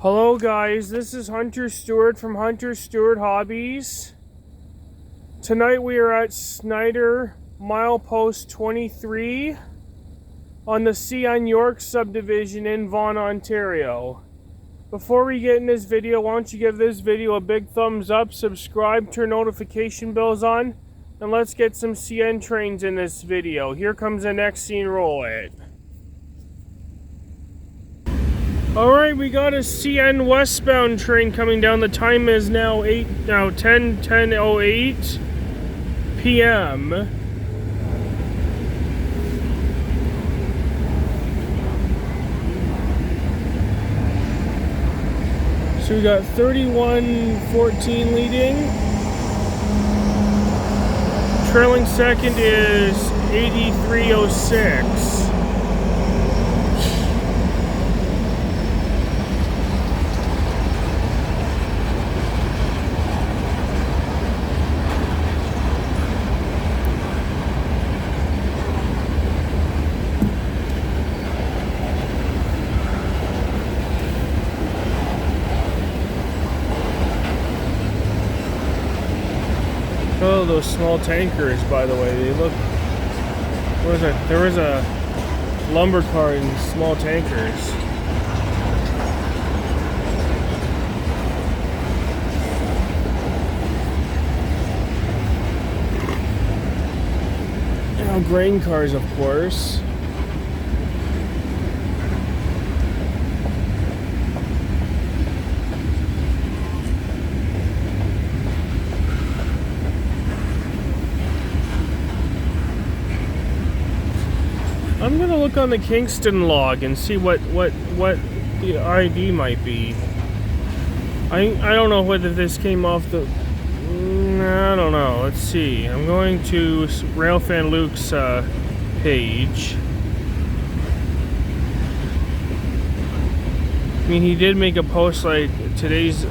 Hello guys, this is Hunter Stewart from Hunter Stewart Hobbies. Tonight we are at Snider Milepost 23 on the CN York Subdivision in Vaughan, Ontario. Before we get in this video, why don't you give this video a big thumbs up, subscribe, turn notification bells on, and let's get some CN trains in this video. Here comes the next scene, roll it. Alright, we got a CN westbound train coming down. The time is now 10:08 p.m. So we got 31:14 leading. Trailing second is 83:06. Oh, those small tankers, by the way, they look... There was a lumber car in small tankers. You know, grain cars, of course. I'm gonna look on the Kingston log and see what the ID might be. I don't know whether this came off the... I don't know. Let's see. I'm going to Railfan Luke's page. I mean, he did make a post like today's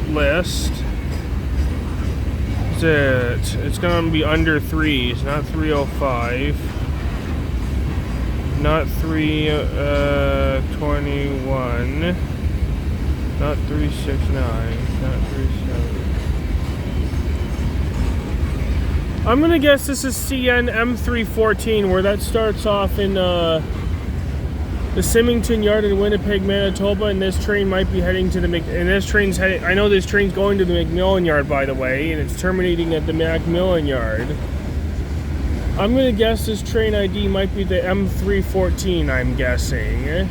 list. It's gonna be under 3s, not 305. Not 321, not 369, not 37. I'm gonna guess this is CN M314, where that starts off in the Symington Yard in Winnipeg, Manitoba, and this train might be heading to the I know this train's going to the Macmillan Yard, by the way, and it's terminating at the Macmillan Yard. I'm gonna guess this train ID might be the M314, I'm guessing.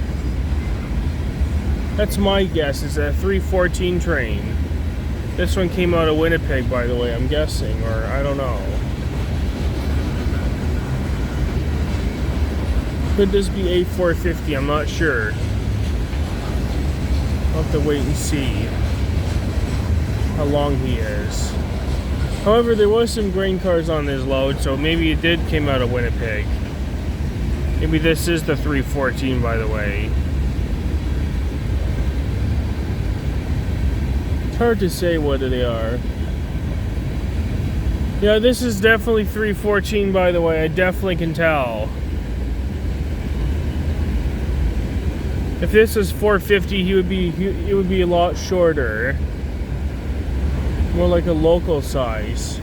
That's my guess, it's a 314 train. This one came out of Winnipeg, by the way, I'm guessing, or I don't know. Could this be A450? I'm not sure. I'll have to wait and see how long he is. However, there was some grain cars on this load, so maybe it did came out of Winnipeg. Maybe this is the 314, by the way. It's hard to say whether they are. Yeah, this is definitely 314, by the way. I definitely can tell. If this was 450, it would be a lot shorter. More like a local size.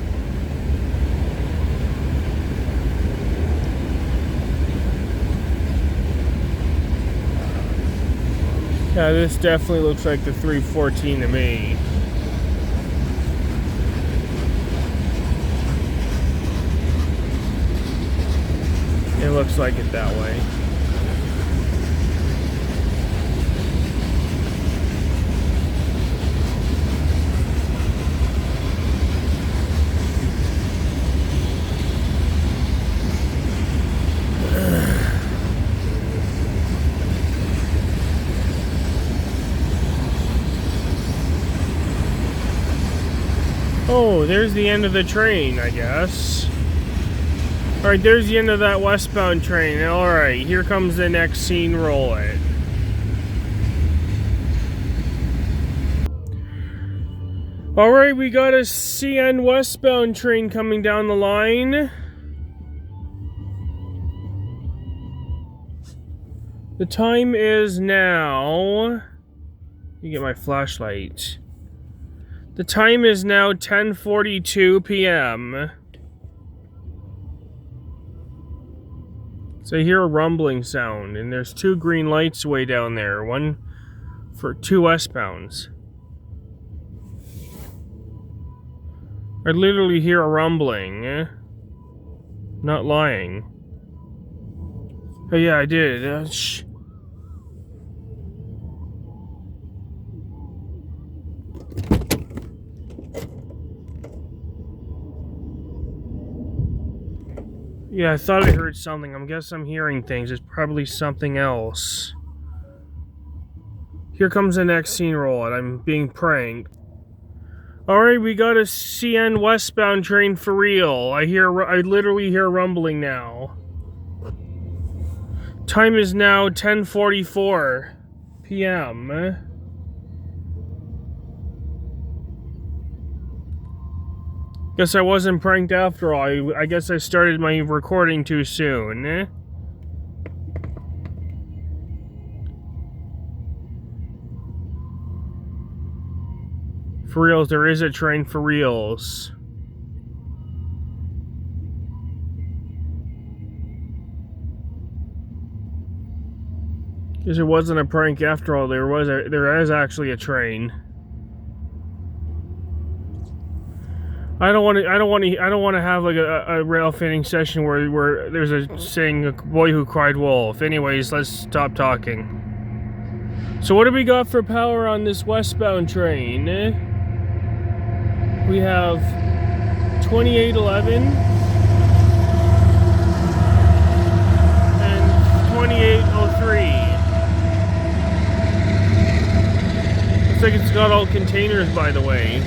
Yeah, this definitely looks like the 314 to me. It looks like it that way. Oh, there's the end of the train, I guess. Alright, there's the end of that westbound train. Alright, here comes the next scene, roll it. Alright, we got a CN westbound train coming down the line. The time is now You get my flashlight. The time is now 10:42 p.m. So I hear a rumbling sound, and there's 2 green lights way down there. One for 2 westbounds. I literally hear a rumbling. Not lying. Oh yeah, I did. Shh. Yeah, I thought I heard something. I guess I'm hearing things. It's probably something else. Here comes the next scene roll, and I'm being pranked. Alright, we got a CN westbound train for real. I literally hear rumbling now. Time is now 10:44 p.m. Guess I wasn't pranked after all. I guess I started my recording too soon. For reals, there is a train for reals. Guess it wasn't a prank after all. There is actually a train. I don't want to have like a railfanning session where there's a saying, "A boy who cried wolf." Anyways, let's stop talking. So what do we got for power on this westbound train? We have 2811 and 2803. Looks like it's got all containers, by the way.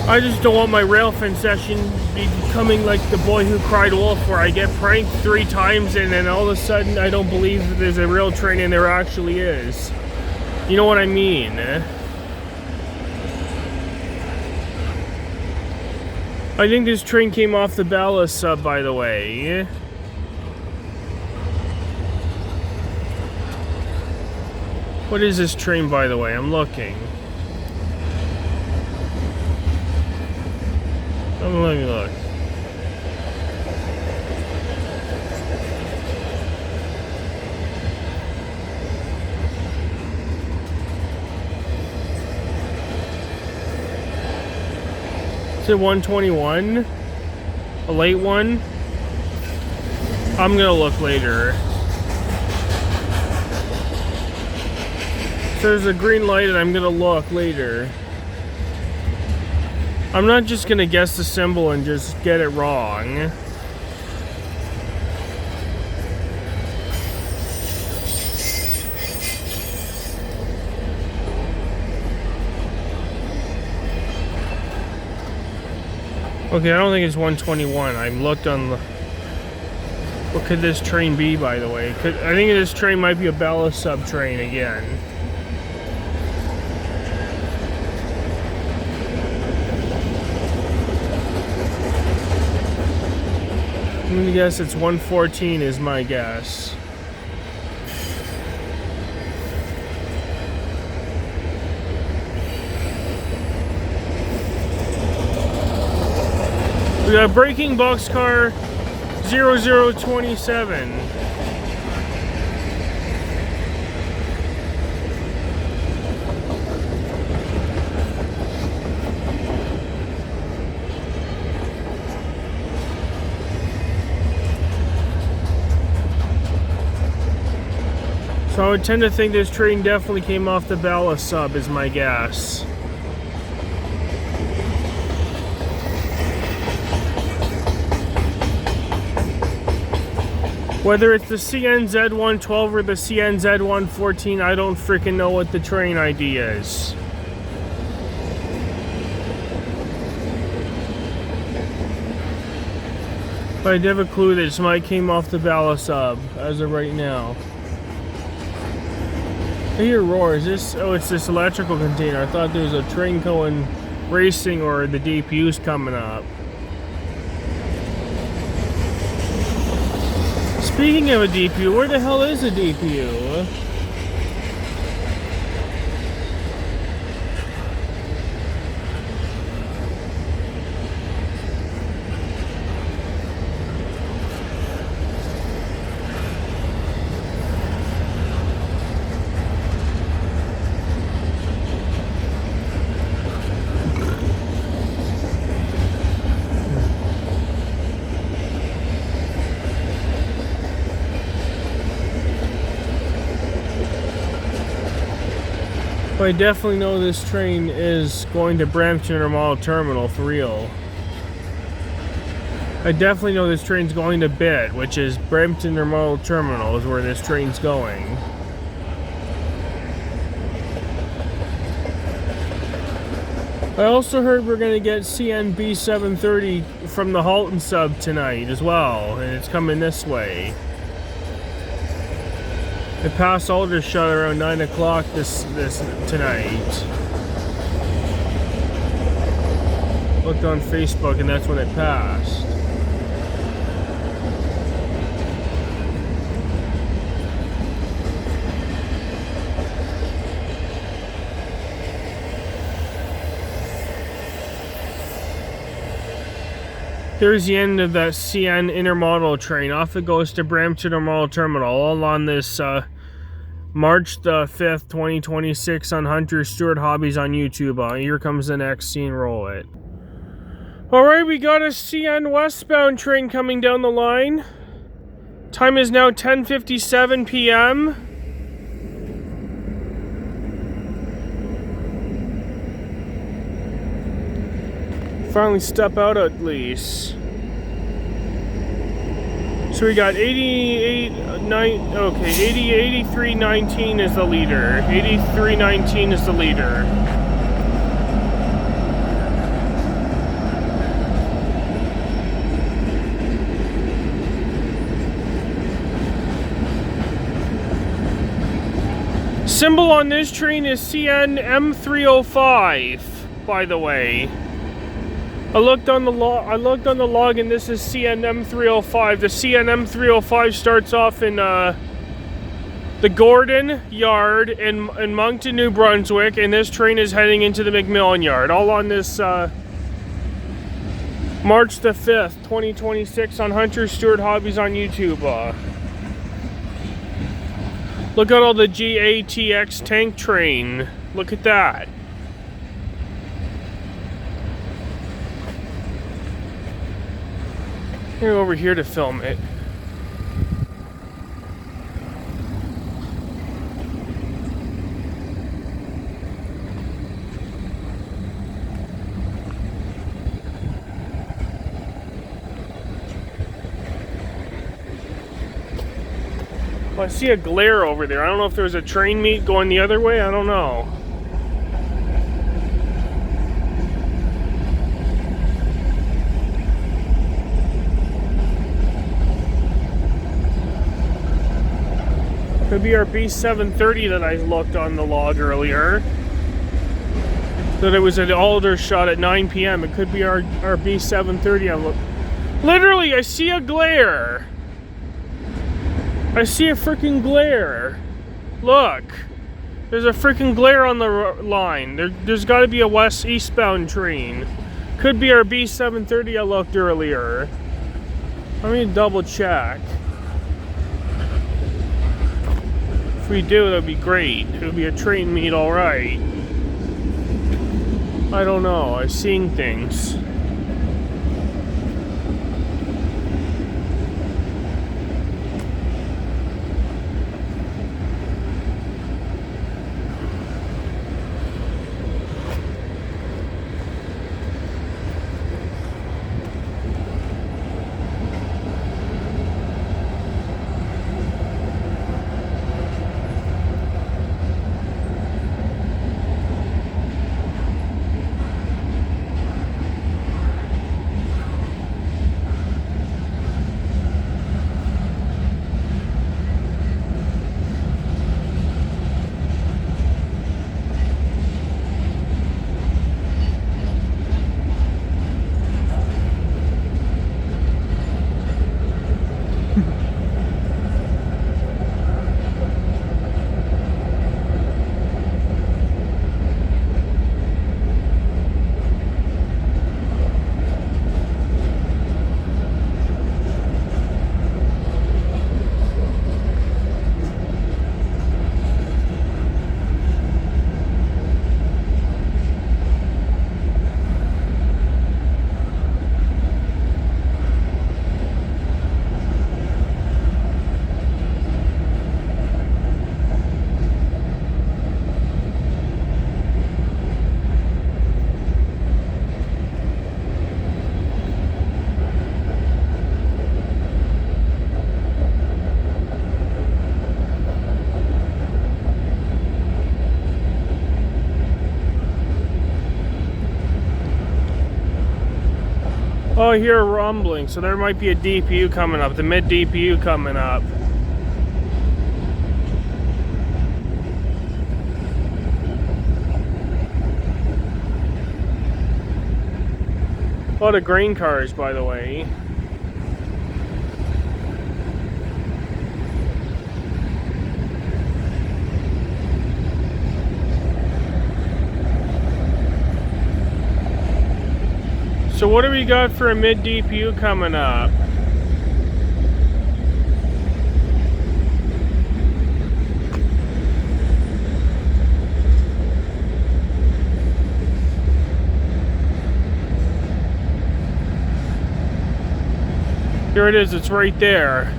I just don't want my railfan session becoming like the boy who cried wolf, where I get pranked 3 times and then all of a sudden I don't believe that there's a real train and there actually is. You know what I mean? I think this train came off the ballast sub, by the way. What is this train, by the way? I'm looking. Let me look. Is it 121? A late one? I'm gonna look later. So there's a green light and I'm gonna look later. I'm not just gonna guess the symbol and just get it wrong. Okay, I don't think it's 121. I looked on the... What could this train be, by the way? I think this train might be a ballast sub train again. I'm gonna guess it's 114 is my guess. We got braking Boxcar 0027. So I would tend to think this train definitely came off the ballast sub is my guess. Whether it's the CNZ112 or the CNZ114, I don't freaking know what the train ID is. But I do have a clue that somebody came off the ballast sub as of right now. I hear roars. Oh, it's this electrical container. I thought there was a train going racing or the DPU's coming up. Speaking of a DPU, where the hell is a DPU? But I definitely know this train is going to Brampton or Mall Terminal for real. I definitely know this train's going to BIT, which is Brampton or Mall Terminal is where this train's going. I also heard we're going to get CNB 730 from the Halton sub tonight as well, and it's coming this way. It passed Aldershot around 9 o'clock this tonight. Looked on Facebook and that's when it passed. Here's the end of that CN intermodal train. Off it goes to Brampton or Mall Terminal, all on this March the 5th, 2026 on Hunter Stewart Hobbies on YouTube. Here comes the next scene, roll it. Alright, we got a CN westbound train coming down the line. Time is now 10:57 p.m. Finally step out at least. So we got 8319 is the leader. 8319 is the leader. Symbol on this train is CN M305, by the way. I looked on the log and this is CN M305. The CN M305 starts off in the Gordon Yard in Moncton, New Brunswick, and this train is heading into the McMillan Yard. All on this March the 5th, 2026 on Hunter Stewart Hobbies on YouTube. Look at all the GECX tank train. Look at that. Go over here to film it. Well, I see a glare over there. I don't know if there's a train meet going the other way. I don't know. Could be our B730 that I looked on the log earlier. That it was at Aldershot at 9 p.m. It could be our B730 I looked. Literally, I see a glare. I see a freaking glare. Look. There's a freaking glare on the line. There's got to be a eastbound train. Could be our B730 I looked earlier. Let me double check. If we do, that'd be great. It would be a train meet, alright. I don't know. I'm seeing things. Oh, I hear a rumbling, so there might be a DPU coming up, the mid DPU coming up. A lot of grain cars, by the way. So what do we got for a mid DPU coming up? Here it is, it's right there.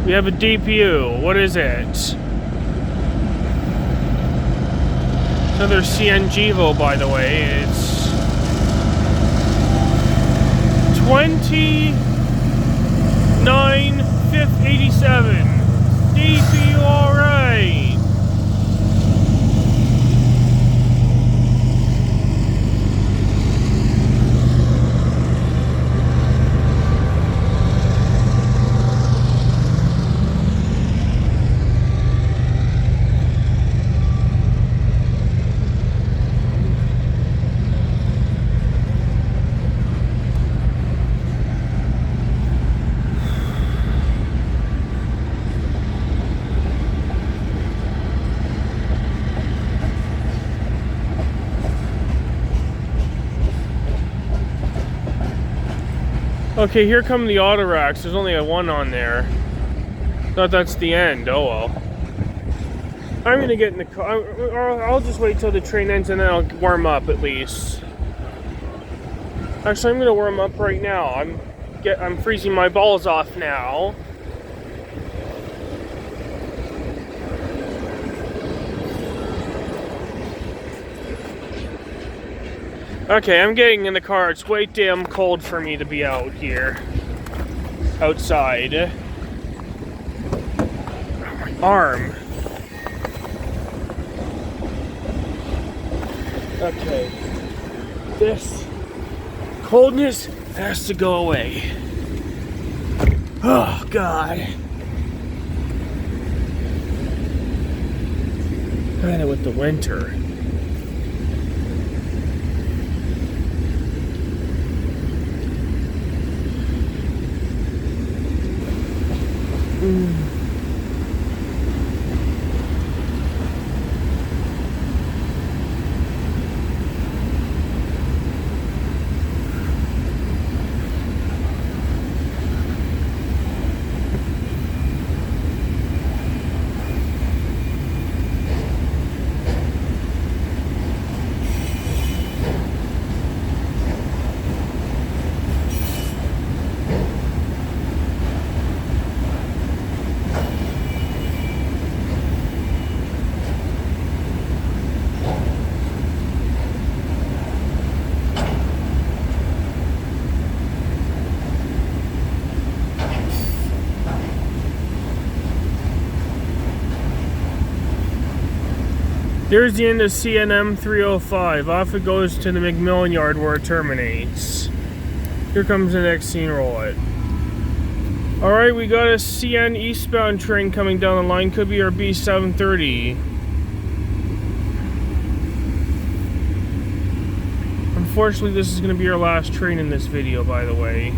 We have a DPU. What is it? Another CNGvo, by the way. It's 29,587. DPU, all right. Okay, here come the auto racks. There's only a one on there. Thought that's the end. Oh well. I'm gonna get in the car. Or I'll just wait till the train ends and then I'll warm up at least. Actually, I'm gonna warm up right now. I'm freezing my balls off now. Okay, I'm getting in the car. It's way damn cold for me to be out here. Outside. My arm. Okay. This coldness has to go away. Oh, God. Kind of with the winter. There's the end of CNM 305. Off it goes to the McMillan yard where it terminates. Here comes the next scene, roll it. Alright, we got a CN eastbound train coming down the line. Could be our B730. Unfortunately, this is going to be our last train in this video, by the way.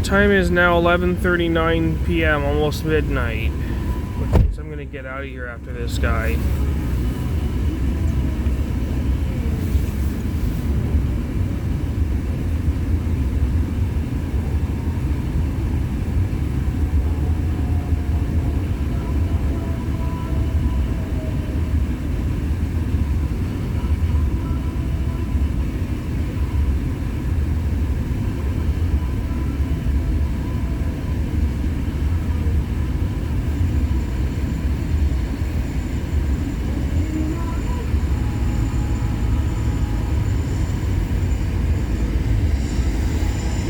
Time is now 11:39 p.m., almost midnight. Which means I'm going to get out of here after this guy.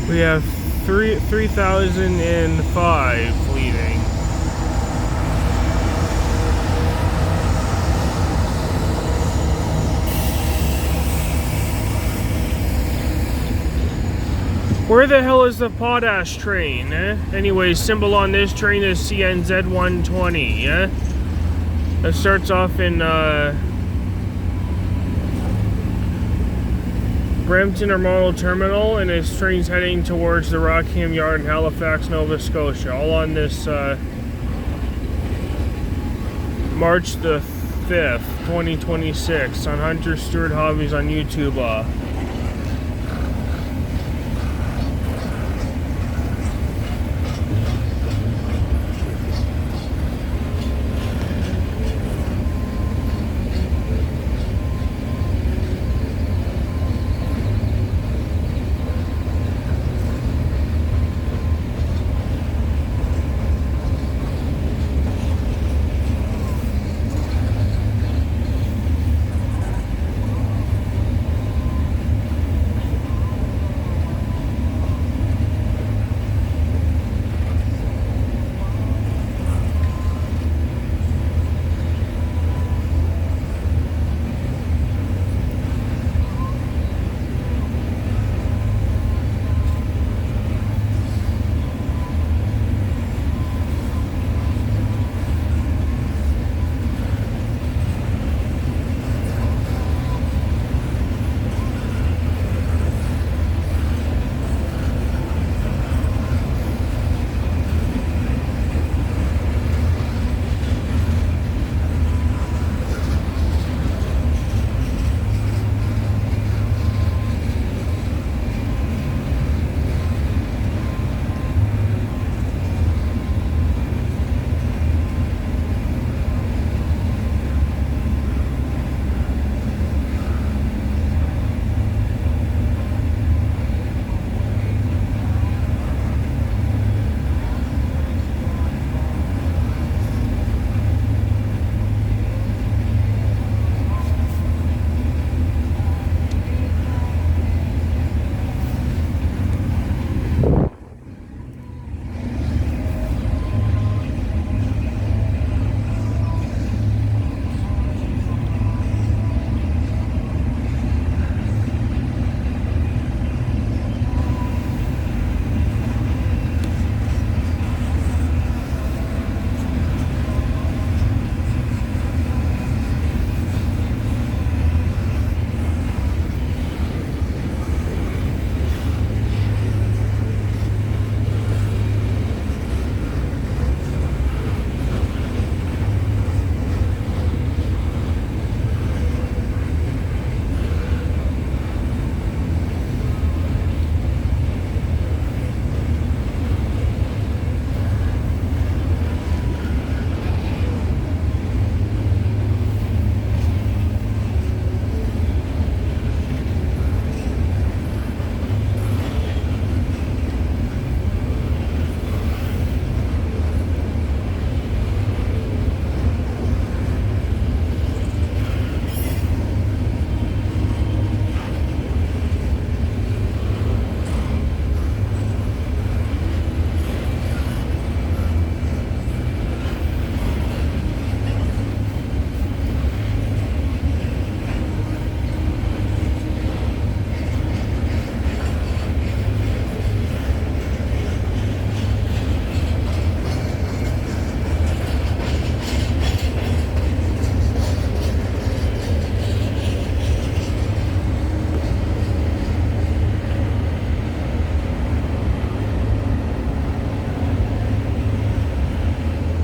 We have 3005 leaving. Where the hell is the potash train? Anyways, symbol on this train is CNZ120. It starts off in Brampton or Model Terminal, and this train's heading towards the Rockham Yard in Halifax, Nova Scotia. All on this March the 5th, 2026 on Hunter Stewart Hobbies on YouTube.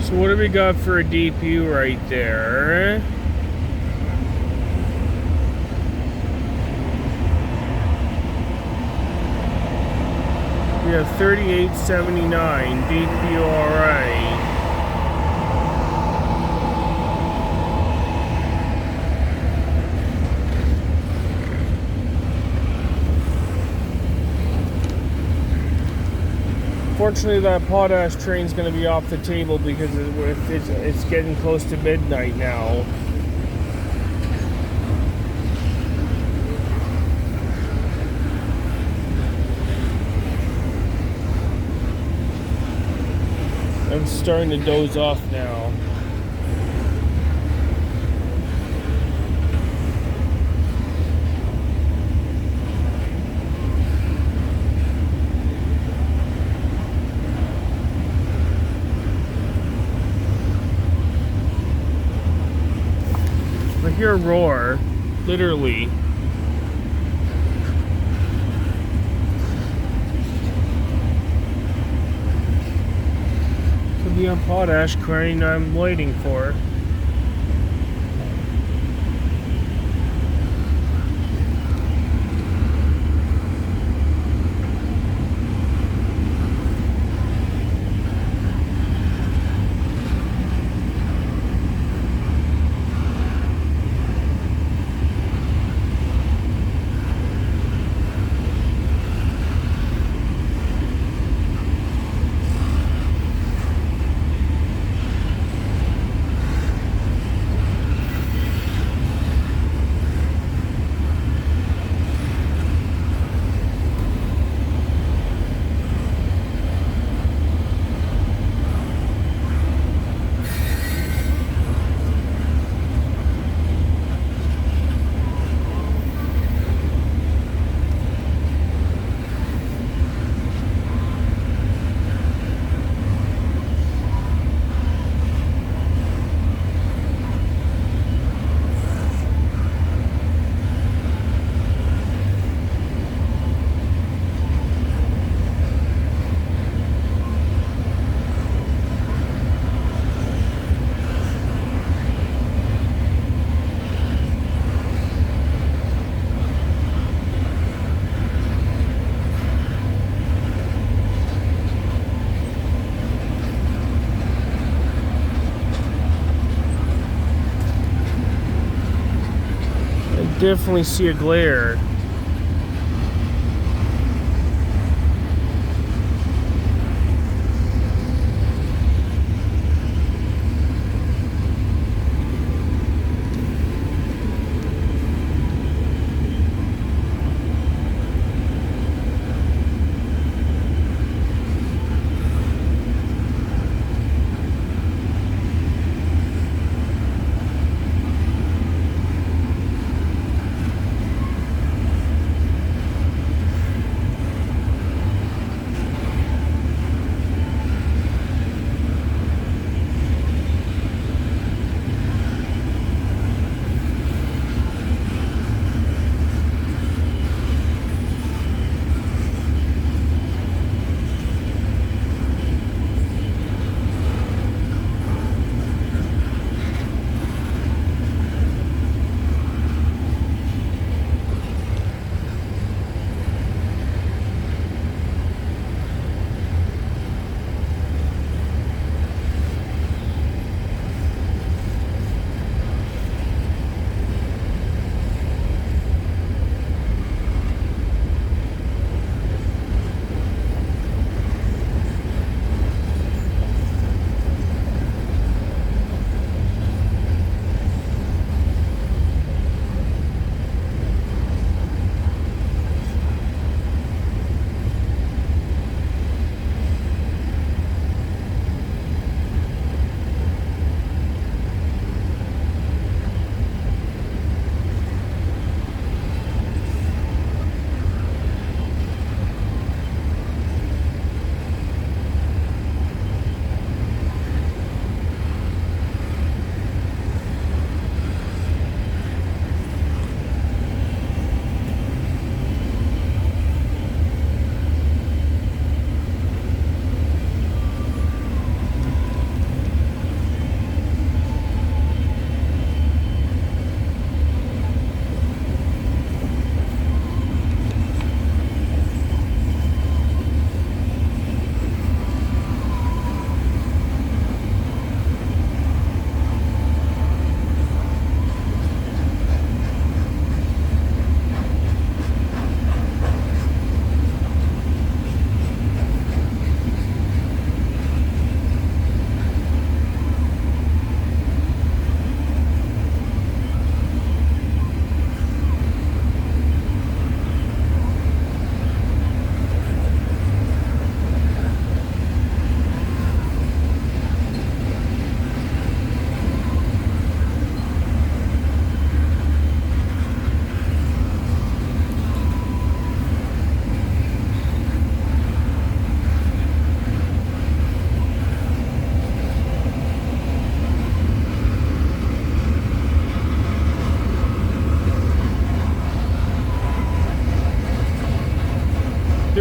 So what do we got for a DPU right there? We have 3879 DPU, alright. Fortunately, that potash train's going to be off the table because it's getting close to midnight now. I'm starting to doze off now. hear a roar, literally. Could be a potash crane I'm waiting for. Definitely see a glare.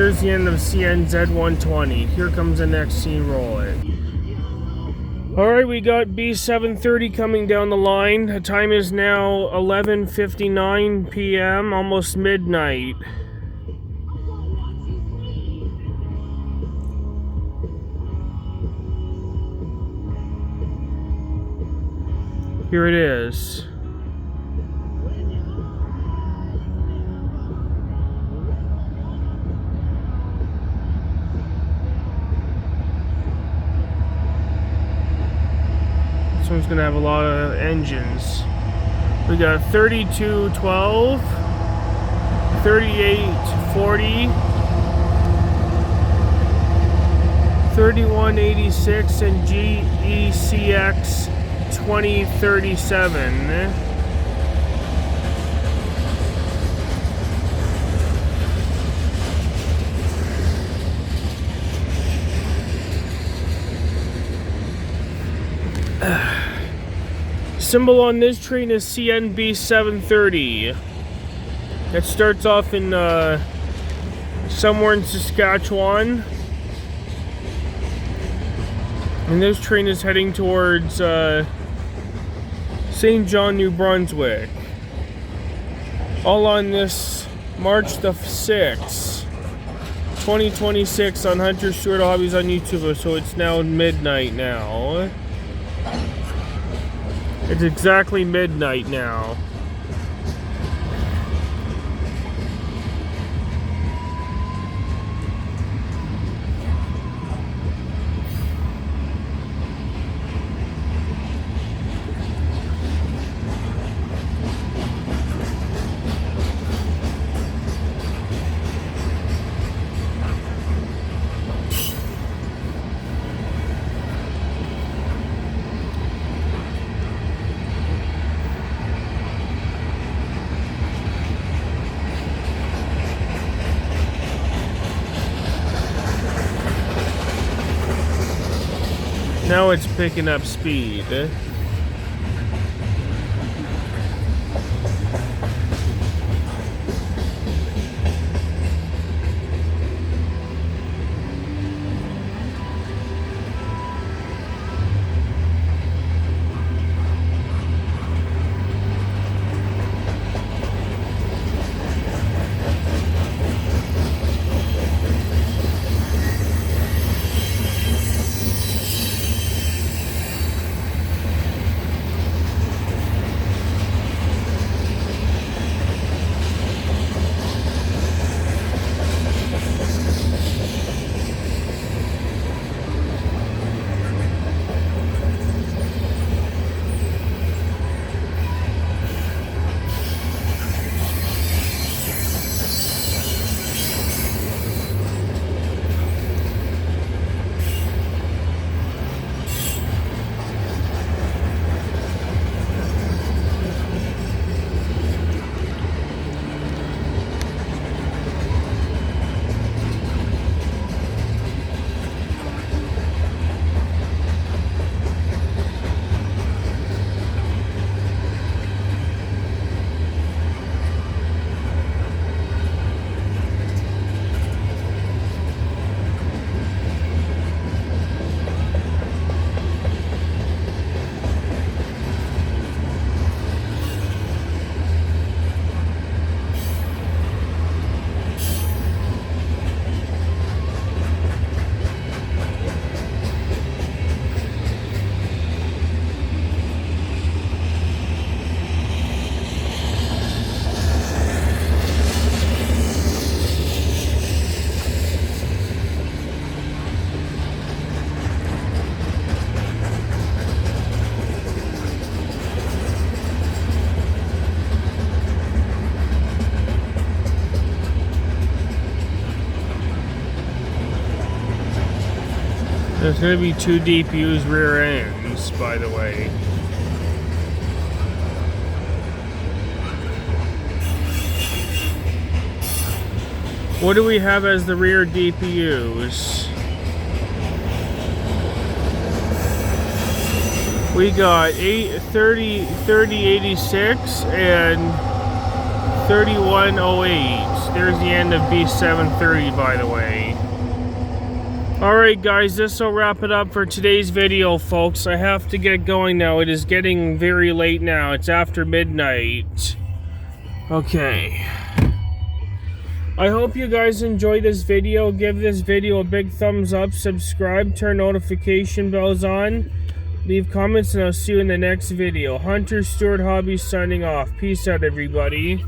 Here's the end of CNZ 120. Here comes the next scene rolling. Alright, we got B730 coming down the line. The time is now 11:59 p.m., almost midnight. Here it is. This one's gonna have a lot of engines. We got 3212, 3840, 3186, and GECX 2037. Symbol on this train is CNB 730. It starts off in somewhere in Saskatchewan, and this train is heading towards St. John, New Brunswick. All on this March the 6th, 2026 on Hunter Stewart Hobbies on YouTube. So it's now midnight now. It's exactly midnight now. Now it's picking up speed. There's going to be 2 DPU's rear ends, by the way. What do we have as the rear DPUs? We got 3086 and 3108. there's the end of B730, by the way. Alright guys, this will wrap it up for today's video, folks. I have to get going now. It is getting very late now. It's after midnight. Okay. I hope you guys enjoyed this video. Give this video a big thumbs up, subscribe, turn notification bells on, leave comments, and I'll see you in the next video. Hunter Stewart Hobbies signing off. Peace out, everybody.